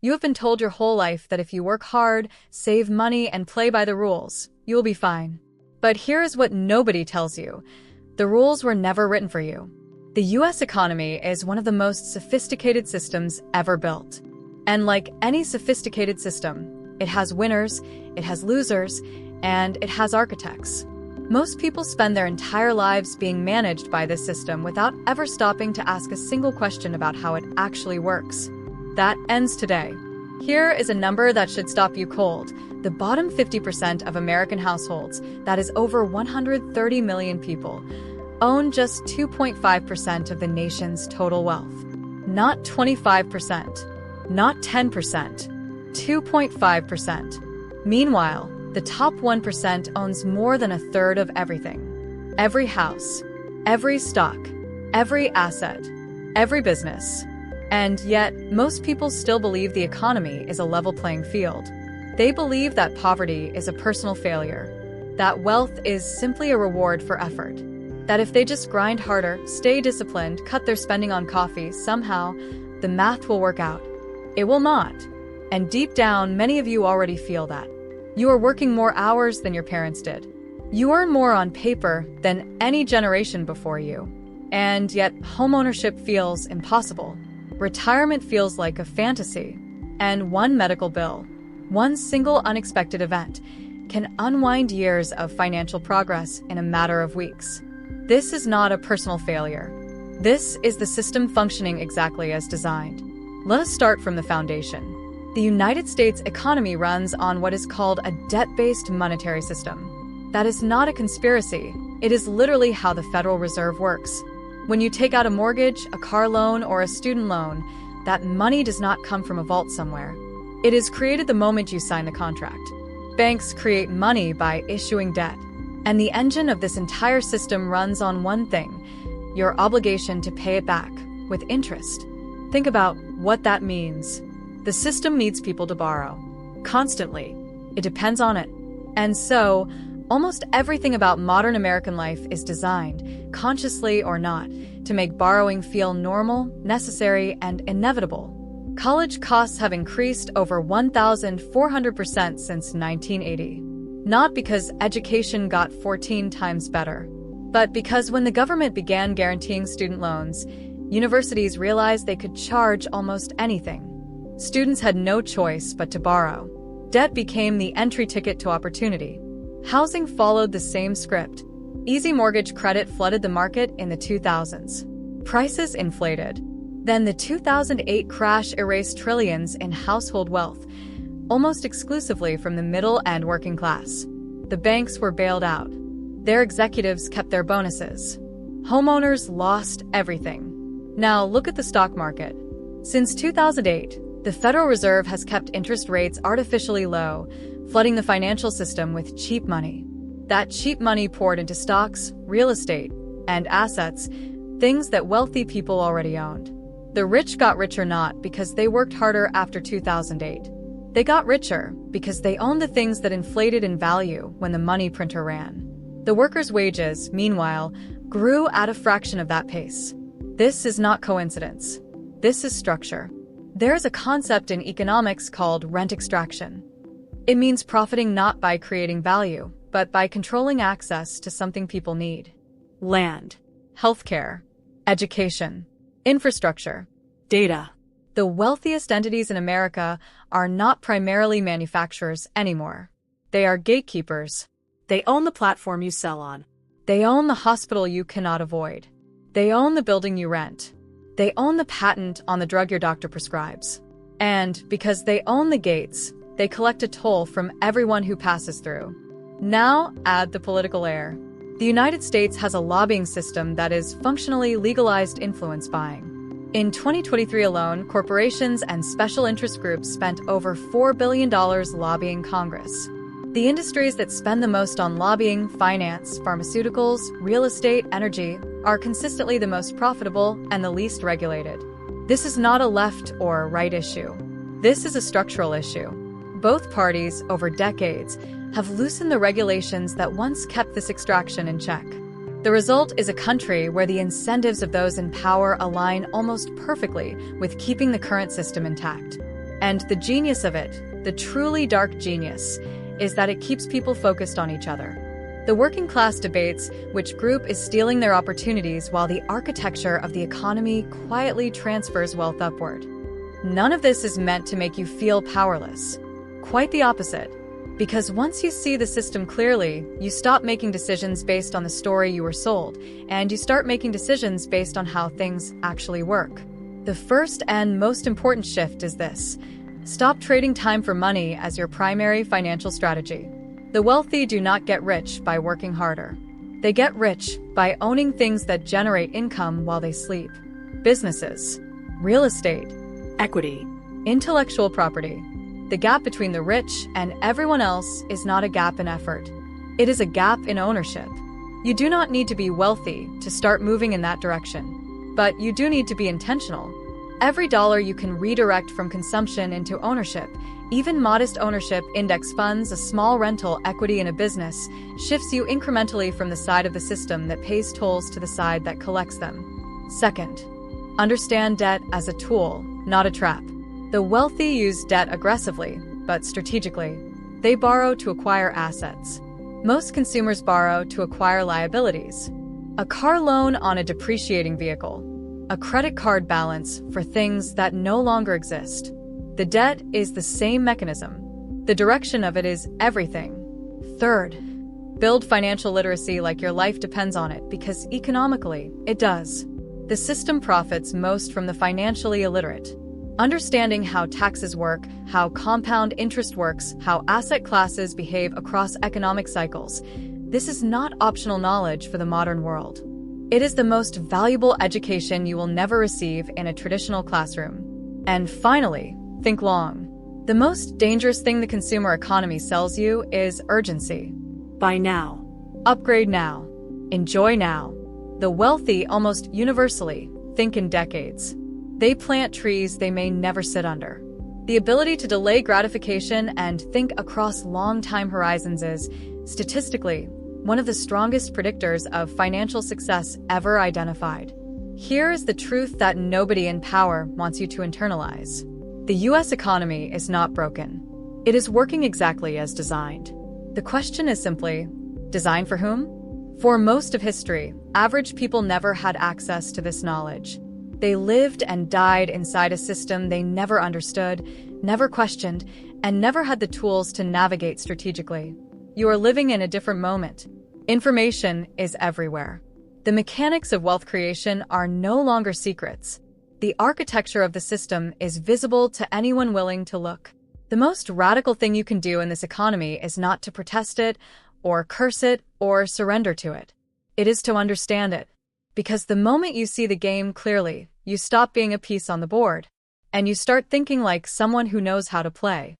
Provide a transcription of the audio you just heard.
You have been told your whole life that if you work hard, save money, and play by the rules, you will be fine. But here is what nobody tells you. The rules were never written for you. The US economy is one of the most sophisticated systems ever built. And like any sophisticated system, it has winners, it has losers, and it has architects. Most people spend their entire lives being managed by this system without ever stopping to ask a single question about how it actually works. That ends today. Here is a number that should stop you cold. The bottom 50% of American households, that is over 130 million people, own just 2.5% of the nation's total wealth. Not 25%, not 10%, 2.5%. Meanwhile, the top 1% owns more than a third of everything. Every house, every stock, every asset, every business. And yet, most people still believe the economy is a level playing field. They believe that poverty is a personal failure, that wealth is simply a reward for effort, that if they just grind harder, stay disciplined, cut their spending on coffee, somehow, the math will work out. It will not. And deep down, many of you already feel that. You are working more hours than your parents did. You earn more on paper than any generation before you. And yet, homeownership feels impossible. Retirement feels like a fantasy. And one medical bill, one single unexpected event, can unwind years of financial progress in a matter of weeks. This is not a personal failure. This is the system functioning exactly as designed. Let us start from the foundation. The United States economy runs on what is called a debt-based monetary system. That is not a conspiracy. It is literally how the Federal Reserve works. When you take out a mortgage, a car loan, or a student loan, that money does not come from a vault somewhere. It is created the moment you sign the contract. Banks create money by issuing debt. And the engine of this entire system runs on one thing: your obligation to pay it back, with interest. Think about what that means. The system needs people to borrow. Constantly. It depends on it. And so, almost everything about modern American life is designed, consciously or not, to make borrowing feel normal, necessary, and inevitable. College costs have increased over 1,400% since 1980. Not because education got 14 times better, but because when the government began guaranteeing student loans, universities realized they could charge almost anything. Students had no choice but to borrow. Debt became the entry ticket to opportunity. Housing followed the same script. Easy mortgage credit flooded the market in the 2000s. Prices inflated. Then the 2008 crash erased trillions in household wealth, almost exclusively from the middle and working class. The banks were bailed out. Their executives kept their bonuses. Homeowners lost everything. Now look at the stock market. Since 2008, the Federal Reserve has kept interest rates artificially low, flooding the financial system with cheap money. That cheap money poured into stocks, real estate, and assets, things that wealthy people already owned. The rich got richer not because they worked harder after 2008. They got richer because they owned the things that inflated in value when the money printer ran. The workers' wages, meanwhile, grew at a fraction of that pace. This is not coincidence. This is structure. There is a concept in economics called rent extraction. It means profiting not by creating value, but by controlling access to something people need. Land, healthcare, education, infrastructure, data. The wealthiest entities in America are not primarily manufacturers anymore. They are gatekeepers. They own the platform you sell on. They own the hospital you cannot avoid. They own the building you rent. They own the patent on the drug your doctor prescribes. And because they own the gates, they collect a toll from everyone who passes through. Now, add the political layer. The United States has a lobbying system that is functionally legalized influence buying. In 2023 alone, corporations and special interest groups spent over $4 billion lobbying Congress. The industries that spend the most on lobbying, finance, pharmaceuticals, real estate, energy, are consistently the most profitable and the least regulated. This is not a left or right issue. This is a structural issue. Both parties, over decades, have loosened the regulations that once kept this extraction in check. The result is a country where the incentives of those in power align almost perfectly with keeping the current system intact. And the genius of it, the truly dark genius, is that it keeps people focused on each other. The working class debates which group is stealing their opportunities while the architecture of the economy quietly transfers wealth upward. None of this is meant to make you feel powerless. Quite the opposite. Because once you see the system clearly, you stop making decisions based on the story you were sold, and you start making decisions based on how things actually work. The first and most important shift is this: stop trading time for money as your primary financial strategy. The wealthy do not get rich by working harder. They get rich by owning things that generate income while they sleep. Businesses, real estate, Equity. intellectual property. The gap between the rich and everyone else is not a gap in effort. It is a gap in ownership. You do not need to be wealthy to start moving in that direction. But you do need to be intentional. Every dollar you can redirect from consumption into ownership, even modest ownership, index funds, a small rental equity in a business, shifts you incrementally from the side of the system that pays tolls to the side that collects them. Second, understand debt as a tool, not a trap. The wealthy use debt aggressively, but strategically. They borrow to acquire assets. Most consumers borrow to acquire liabilities. A car loan on a depreciating vehicle. A credit card balance for things that no longer exist. The debt is the same mechanism. The direction of it is everything. Third, build financial literacy like your life depends on it, because economically, it does. The system profits most from the financially illiterate. Understanding how taxes work, how compound interest works, how asset classes behave across economic cycles. This is not optional knowledge for the modern world. It is the most valuable education you will never receive in a traditional classroom. And finally, think long. The most dangerous thing the consumer economy sells you is urgency. Buy now. Upgrade now. Enjoy now. The wealthy almost universally think in decades. They plant trees they may never sit under. The ability to delay gratification and think across long time horizons is, statistically, one of the strongest predictors of financial success ever identified. Here is the truth that nobody in power wants you to internalize. The US economy is not broken. It is working exactly as designed. The question is simply, designed for whom? For most of history, average people never had access to this knowledge. They lived and died inside a system they never understood, never questioned, and never had the tools to navigate strategically. You are living in a different moment. Information is everywhere. The mechanics of wealth creation are no longer secrets. The architecture of the system is visible to anyone willing to look. The most radical thing you can do in this economy is not to protest it, or curse it, or surrender to it. It is to understand it. Because the moment you see the game clearly, you stop being a piece on the board, and you start thinking like someone who knows how to play.